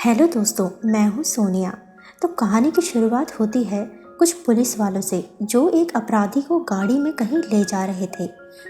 Hello दोस्तों, मैं हूँ सोनिया। तो कहानी की शुरुआत होती है कुछ पुलिस वालों से जो एक अपराधी को गाड़ी में कहीं ले जा रहे थे।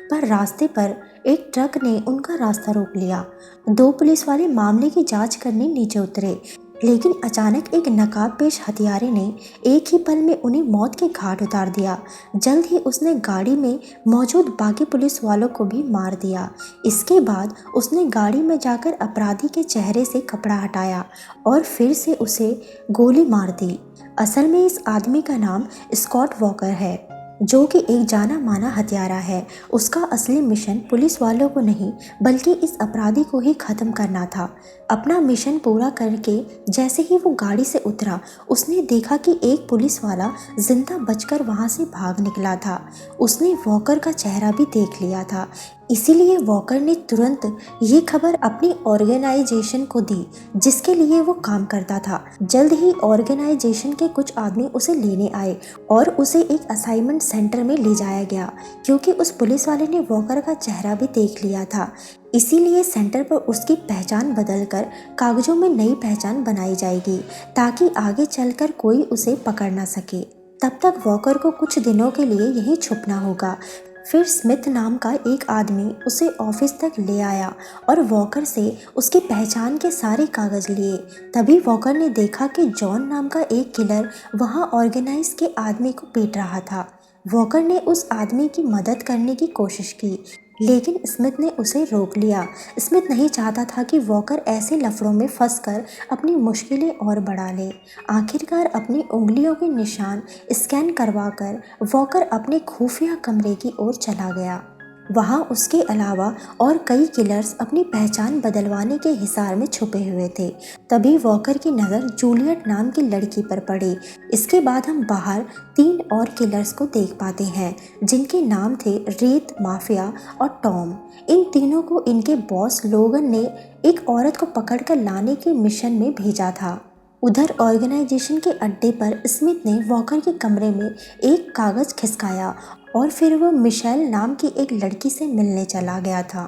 पर रास्ते पर एक ट्रक ने उनका रास्ता रोक लिया। दो पुलिस वाले मामले की जांच करने नीचे उतरे, लेकिन अचानक एक नकाबपोश हत्यारे ने एक ही पल में उन्हें मौत के घाट उतार दिया। जल्द ही उसने गाड़ी में मौजूद बाकी पुलिस वालों को भी मार दिया। इसके बाद उसने गाड़ी में जाकर अपराधी के चेहरे से कपड़ा हटाया और फिर से उसे गोली मार दी। असल में इस आदमी का नाम स्कॉट वॉकर है, जो कि एक जाना माना हत्यारा है। उसका असली मिशन पुलिस वालों को नहीं बल्कि इस अपराधी को ही खत्म करना था। अपना मिशन पूरा करके जैसे ही वो गाड़ी से उतरा, उसने देखा कि एक पुलिस वाला जिंदा बचकर वहां से भाग निकला था। उसने वॉकर का चेहरा भी देख लिया था, इसीलिए वॉकर ने तुरंत ये खबर अपनी ऑर्गेनाइजेशन को दी जिसके लिए वो काम करता था। जल्द ही ऑर्गेनाइजेशन के कुछ आदमी उसे लेने आए और उसे एक असाइनमेंट सेंटर में ले जाया गया, क्योंकि उस पुलिस वाले ने वॉकर का चेहरा भी देख लिया था। इसीलिए सेंटर पर उसकी पहचान बदलकर कागजों में नई पहचान बनाई जाएगी ताकि आगे चलकर कोई उसे पकड़ ना सके। तब तक वॉकर को कुछ दिनों के लिए यहीं छुपना होगा। फिर स्मिथ नाम का एक आदमी उसे ऑफिस तक ले आया और वॉकर से उसकी पहचान के सारे कागज लिए। तभी वॉकर ने देखा कि जॉन नाम का एक किलर वहां ऑर्गेनाइज के आदमी को पीट रहा था। वॉकर ने उस आदमी की मदद करने की कोशिश की, लेकिन स्मिथ ने उसे रोक लिया। स्मिथ नहीं चाहता था कि वॉकर ऐसे लफड़ों में फंसकर अपनी मुश्किलें और बढ़ा ले। आखिरकार अपनी उंगलियों के निशान स्कैन करवाकर वॉकर अपने खुफिया कमरे की ओर चला गया। वहां उसके अलावा और कई किलर्स अपनी पहचान बदलवाने के हिसार में छुपे हुए थे। तभी वॉकर की नज़र जूलियट नाम की लड़की पर पड़ी। इसके बाद हम बाहर 3 और किलर्स को देख पाते हैं जिनके नाम थे रेत, माफिया और टॉम। इन तीनों को इनके बॉस लोगन ने एक औरत को पकड़कर लाने के मिशन में भेजा था। उधर ऑर्गेनाइजेशन के अड्डे पर स्मिथ ने वॉकर के कमरे में एक कागज खिसकाया और फिर वो मिशेल नाम की एक लड़की से मिलने चला गया था।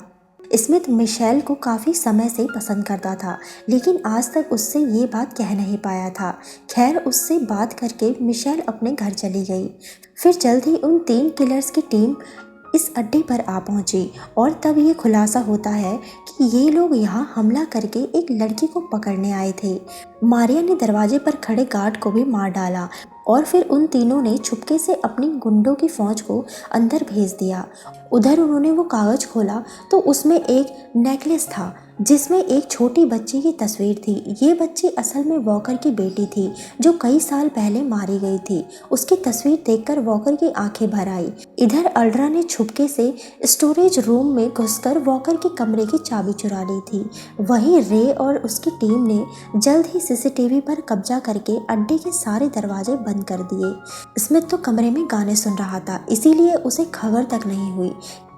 स्मिथ मिशेल को काफ़ी समय से पसंद करता था, लेकिन आज तक उससे ये बात कह नहीं पाया था। खैर, उससे बात करके मिशेल अपने घर चली गई। फिर जल्द ही उन 3 किलर्स की टीम इस अड्डे पर आ पहुंची और तब ये खुलासा होता है कि ये लोग यहाँ हमला करके एक लड़की को पकड़ने आए थे। मारिया ने दरवाजे पर खड़े गार्ड को भी मार डाला और फिर उन तीनों ने चुपके से अपनी गुंडों की फौज को अंदर भेज दिया। उधर उन्होंने वो कागज खोला तो उसमें एक नेकलेस था जिसमें एक छोटी बच्ची की तस्वीर थी। ये बच्ची असल में वॉकर की बेटी थी जो कई साल पहले मारी गई थी। उसकी तस्वीर देखकर वॉकर की आंखें भर आई। इधर अल्ड्रा ने छुपके से स्टोरेज रूम में घुसकर वॉकर के कमरे की चाबी चुरा ली थी। वहीं रे और उसकी टीम ने जल्द ही सीसीटीवी पर कब्जा करके अड्डे के सारे दरवाजे बंद कर दिए। स्मिथ तो कमरे में गाने सुन रहा था, इसीलिए उसे खबर तक नहीं हुई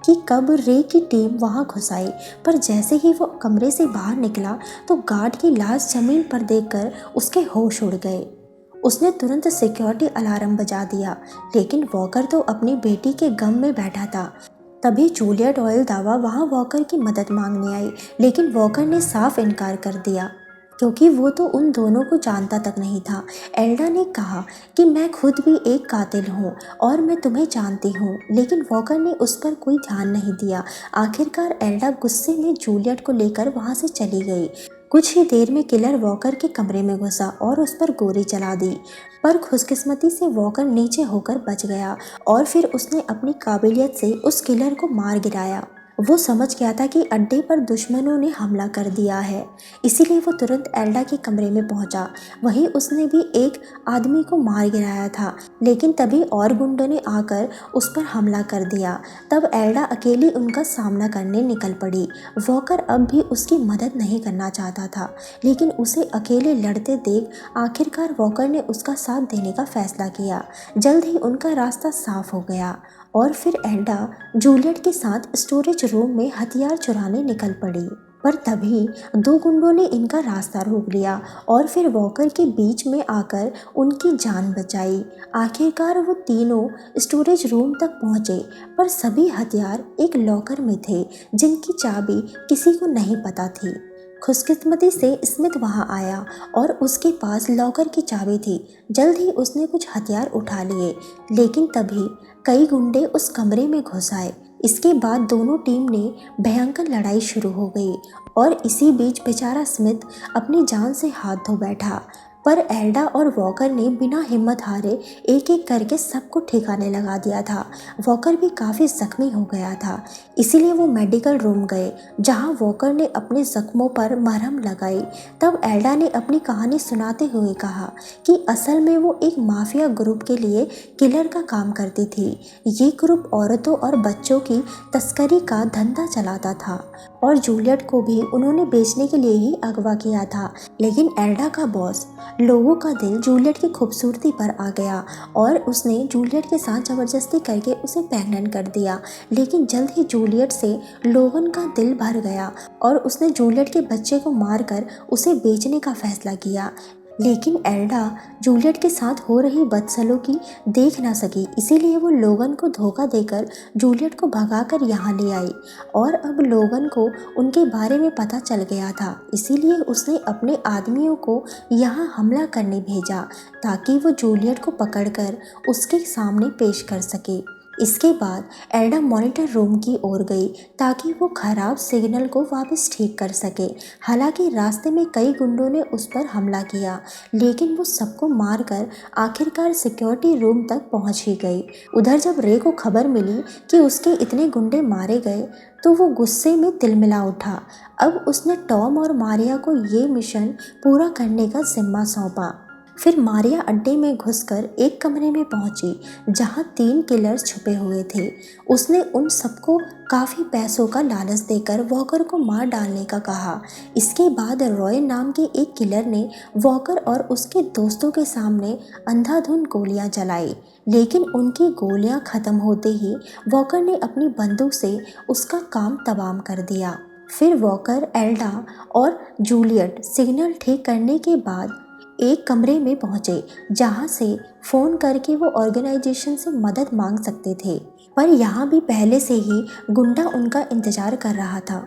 कि कब रे की टीम वहां घुस आई। पर जैसे ही वो कमरे से बाहर निकला तो गार्ड की लाश जमीन पर देखकर उसके होश उड़ गए। उसने तुरंत सिक्योरिटी अलार्म बजा दिया, लेकिन वॉकर तो अपनी बेटी के गम में बैठा था। तभी जूलियट ऑयल दावा वहां वॉकर की मदद मांगने आई, लेकिन वॉकर ने साफ इनकार कर दिया क्योंकि वो तो उन दोनों को जानता तक नहीं था। एल्डा ने कहा कि मैं खुद भी एक कातिल हूँ और मैं तुम्हें जानती हूँ, लेकिन वॉकर ने उस पर कोई ध्यान नहीं दिया। आखिरकार एल्डा गुस्से में जूलियट को लेकर वहाँ से चली गई। कुछ ही देर में किलर वॉकर के कमरे में घुसा और उस पर गोली चला दी, पर खुशकिस्मती से वॉकर नीचे होकर बच गया और फिर उसने अपनी काबिलियत से उस किलर को मार गिराया। वो समझ गया था कि अड्डे पर दुश्मनों ने हमला कर दिया है, इसीलिए वो तुरंत एल्डा के कमरे में पहुंचा। वहीं उसने भी एक आदमी को मार गिराया था, लेकिन तभी और गुंडों ने आकर उस पर हमला कर दिया। तब एल्डा अकेली उनका सामना करने निकल पड़ी। वॉकर अब भी उसकी मदद नहीं करना चाहता था, लेकिन उसे अकेले लड़ते देख आखिरकार वॉकर ने उसका साथ देने का फैसला किया। जल्द ही उनका रास्ता साफ हो गया और फिर एल्डा जूलियट के साथ स्टोरेज रूम में हथियार चुराने निकल पड़ी। पर तभी 2 गुंडों ने इनका रास्ता रोक लिया और फिर वॉकर के बीच में आकर उनकी जान बचाई। आखिरकार वो तीनों स्टोरेज रूम तक पहुंचे, पर सभी हथियार एक लॉकर में थे जिनकी चाबी किसी को नहीं पता थी। खुशकिस्मती से स्मिथ वहां आया और उसके पास लॉकर की चाबी थी। जल्द ही उसने कुछ हथियार उठा लिए, लेकिन तभी कई गुंडे उस कमरे में घुस आए। इसके बाद दोनों टीम ने भयंकर लड़ाई शुरू हो गई और इसी बीच बेचारा स्मिथ अपनी जान से हाथ धो बैठा। पर एल्डा और वॉकर ने बिना हिम्मत हारे एक एक करके सबको ठिकाने लगा दिया था। वॉकर भी काफ़ी जख्मी हो गया था, इसीलिए वो मेडिकल रूम गए, जहां वॉकर ने अपने जख्मों पर मरहम लगाई। तब एल्डा ने अपनी कहानी सुनाते हुए कहा कि असल में वो एक माफिया ग्रुप के लिए किलर का काम करती थी। ये ग्रुप औरतों और बच्चों की तस्करी का धंधा चलाता था और जूलियट को भी उन्होंने बेचने के लिए ही अगवा किया था। लेकिन एल्डा का बॉस लोगों का दिल जूलियट की खूबसूरती पर आ गया और उसने जूलियट के साथ ज़बरदस्ती करके उसे प्रेग्नेंट कर दिया। लेकिन जल्द ही जूलियट से लोगन का दिल भर गया और उसने जूलियट के बच्चे को मारकर उसे बेचने का फैसला किया। लेकिन एल्डा जूलियट के साथ हो रही बदसलूकी देख ना सकी, इसीलिए वो लोगन को धोखा देकर जूलियट को भगाकर यहाँ ले आई। और अब लोगन को उनके बारे में पता चल गया था, इसीलिए उसने अपने आदमियों को यहाँ हमला करने भेजा ताकि वो जूलियट को पकड़कर उसके सामने पेश कर सके। इसके बाद एल्डा मॉनिटर रूम की ओर गई ताकि वो खराब सिग्नल को वापस ठीक कर सके। हालांकि रास्ते में कई गुंडों ने उस पर हमला किया, लेकिन वो सबको मारकर आखिरकार सिक्योरिटी रूम तक पहुंच ही गई। उधर जब रे को खबर मिली कि उसके इतने गुंडे मारे गए तो वो गुस्से में तिलमिला उठा। अब उसने टॉम और मारिया को ये मिशन पूरा करने का जिम्मा सौंपा। फिर मारिया अड्डे में घुसकर एक कमरे में पहुंची जहां 3 किलर्स छुपे हुए थे। उसने उन सबको काफ़ी पैसों का लालच देकर वॉकर को मार डालने का कहा। इसके बाद रॉय नाम के एक किलर ने वॉकर और उसके दोस्तों के सामने अंधाधुंध गोलियां चलाई, लेकिन उनकी गोलियां ख़त्म होते ही वॉकर ने अपनी बंदूक से उसका काम तमाम कर दिया। फिर वॉकर, एल्डा और जूलियट सिग्नल ठीक करने के बाद एक कमरे में पहुंचे जहां से फ़ोन करके वो ऑर्गेनाइजेशन से मदद मांग सकते थे। पर यहाँ भी पहले से ही गुंडा उनका इंतज़ार कर रहा था।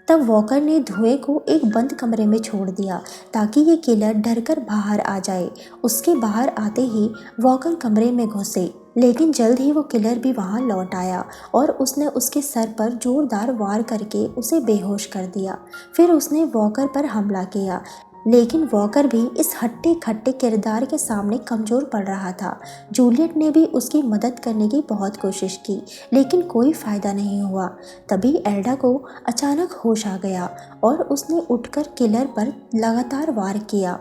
तब वॉकर ने धुएं को एक बंद कमरे में छोड़ दिया ताकि ये किलर डरकर बाहर आ जाए। उसके बाहर आते ही वॉकर कमरे में घुसे, लेकिन जल्द ही वो किलर भी वहाँ लौट आया और उसने उसके सर पर जोरदार वार करके उसे बेहोश कर दिया। फिर उसने वॉकर पर हमला किया, लेकिन वॉकर भी इस हट्टे खट्टे किरदार के सामने कमज़ोर पड़ रहा था। जूलियट ने भी उसकी मदद करने की बहुत कोशिश की, लेकिन कोई फ़ायदा नहीं हुआ। तभी एल्डा को अचानक होश आ गया और उसने उठकर किलर पर लगातार वार किया।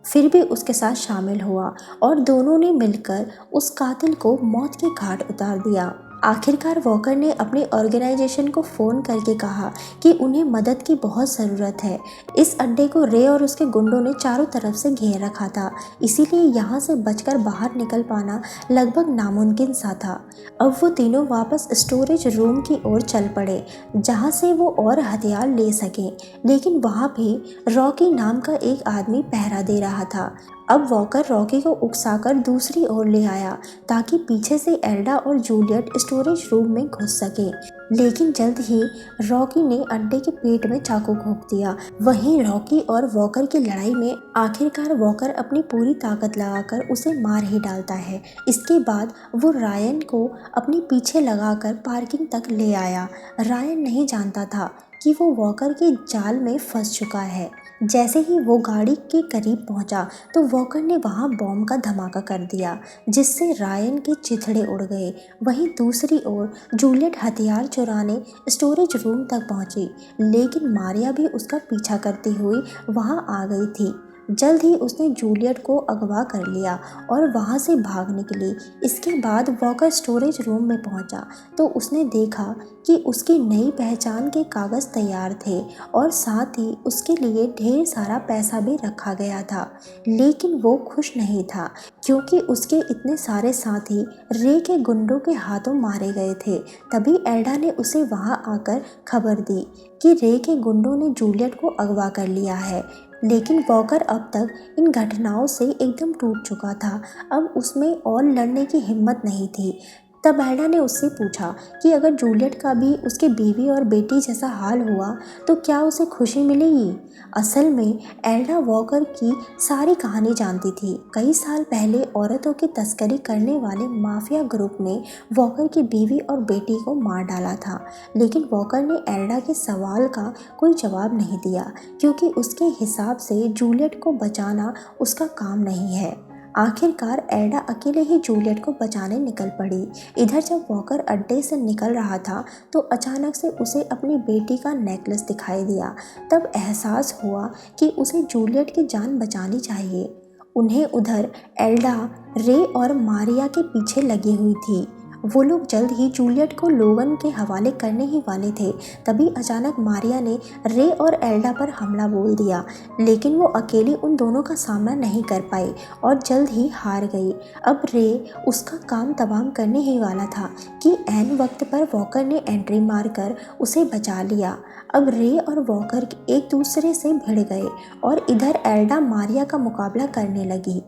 फिर भी उसके साथ शामिल हुआ और दोनों ने मिलकर उस कातिल को मौत के घाट उतार दिया। आखिरकार वॉकर ने अपने ऑर्गेनाइजेशन को फ़ोन करके कहा कि उन्हें मदद की बहुत ज़रूरत है। इस अड्डे को रे और उसके गुंडों ने चारों तरफ से घेर रखा था, इसीलिए यहाँ से बचकर बाहर निकल पाना लगभग नामुमकिन सा था। अब वो तीनों वापस स्टोरेज रूम की ओर चल पड़े जहाँ से वो और हथियार ले सकें, लेकिन वहाँ भी रॉकी नाम का एक आदमी पहरा दे रहा था। अब वॉकर रॉकी को उकसाकर दूसरी ओर ले आया ताकि पीछे से एल्डा और जूलियट स्टोरेज रूम में घुस सके, लेकिन जल्द ही रॉकी ने अड्डे के पेट में चाकू घोंप दिया। वहीं रॉकी और वॉकर की लड़ाई में आखिरकार वॉकर अपनी पूरी ताकत लगाकर उसे मार ही डालता है। इसके बाद वो रायन को अपने पीछे लगाकर पार्किंग तक ले आया। रायन नहीं जानता था कि वो वॉकर के जाल में फंस चुका है। जैसे ही वो गाड़ी के करीब पहुंचा तो वॉकर ने वहां बॉम्ब का धमाका कर दिया, जिससे रायन के चिथड़े उड़ गए। वहीं दूसरी ओर जूलियट हथियार चुराने स्टोरेज रूम तक पहुंची, लेकिन मारिया भी उसका पीछा करती हुई वहां आ गई थी। जल्द ही उसने जूलियट को अगवा कर लिया और वहां से भाग निकली। इसके बाद वॉकर स्टोरेज रूम में पहुंचा तो उसने देखा कि उसकी नई पहचान के कागज़ तैयार थे और साथ ही उसके लिए ढेर सारा पैसा भी रखा गया था। लेकिन वो खुश नहीं था क्योंकि उसके इतने सारे साथी रे के गुंडों के हाथों मारे गए थे। तभी एल्डा ने उसे वहां आकर खबर दी कि रे के गुंडों ने जूलियट को अगवा कर लिया है। लेकिन वॉकर अब तक इन घटनाओं से एकदम टूट चुका था। अब उसमें और लड़ने की हिम्मत नहीं थी। तब एल्डा ने उससे पूछा कि अगर जूलियट का भी उसके बीवी और बेटी जैसा हाल हुआ तो क्या उसे खुशी मिलेगी। असल में एल्डा वॉकर की सारी कहानी जानती थी। कई साल पहले औरतों की तस्करी करने वाले माफिया ग्रुप ने वॉकर की बीवी और बेटी को मार डाला था, लेकिन वॉकर ने एल्डा के सवाल का कोई जवाब नहीं दिया, क्योंकि उसके हिसाब से जूलियट को बचाना उसका काम नहीं है। आखिरकार एल्डा अकेले ही जूलियट को बचाने निकल पड़ी। इधर जब वॉकर अड्डे से निकल रहा था तो अचानक से उसे अपनी बेटी का नेकलेस दिखाई दिया। तब एहसास हुआ कि उसे जूलियट की जान बचानी चाहिए। उन्हें उधर एल्डा रे और मारिया के पीछे लगी हुई थी। वो लोग जल्द ही जूलियट को लोगन के हवाले करने ही वाले थे। तभी अचानक मारिया ने रे और एल्डा पर हमला बोल दिया, लेकिन वो अकेली उन दोनों का सामना नहीं कर पाई और जल्द ही हार गई। अब रे उसका काम तमाम करने ही वाला था कि ऐन वक्त पर वॉकर ने एंट्री मारकर उसे बचा लिया। अब रे और वॉकर एक दूसरे से भिड़ गए और इधर एल्डा मारिया का मुकाबला करने लगी।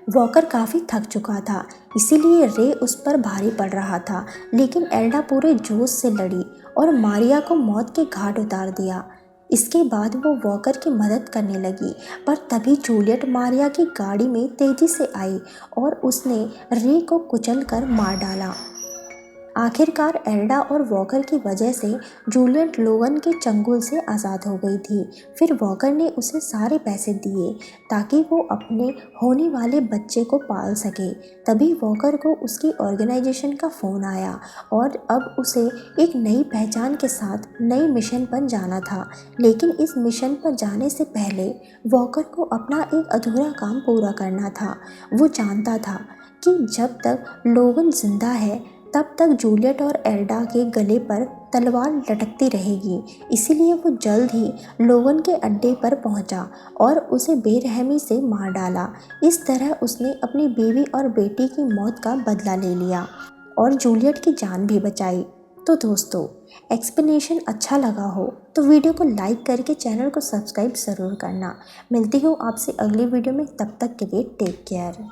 वॉकर काफ़ी थक चुका था, इसीलिए रे उस पर भारी पड़ रहा था, लेकिन एल्डा पूरे जोश से लड़ी और मारिया को मौत के घाट उतार दिया। इसके बाद वो वॉकर की मदद करने लगी, पर तभी जूलियट मारिया की गाड़ी में तेजी से आई और उसने रे को कुचलकर मार डाला। आखिरकार एल्डा और वॉकर की वजह से जूलियट लोगन के चंगुल से आज़ाद हो गई थी। फिर वॉकर ने उसे सारे पैसे दिए ताकि वो अपने होने वाले बच्चे को पाल सके। तभी वॉकर को उसकी ऑर्गेनाइजेशन का फ़ोन आया और अब उसे एक नई पहचान के साथ नई मिशन पर जाना था। लेकिन इस मिशन पर जाने से पहले वॉकर को अपना एक अधूरा काम पूरा करना था। वो जानता था कि जब तक लोगन जिंदा है तब तक जूलियट और एल्डा के गले पर तलवार लटकती रहेगी। इसीलिए वो जल्द ही लोगन के अड्डे पर पहुंचा और उसे बेरहमी से मार डाला। इस तरह उसने अपनी बीवी और बेटी की मौत का बदला ले लिया और जूलियट की जान भी बचाई। तो दोस्तों, एक्सप्लेनेशन अच्छा लगा हो तो वीडियो को लाइक करके चैनल को सब्सक्राइब ज़रूर करना। मिलती हूँ आपसे अगली वीडियो में, तब तक के लिए टेक केयर।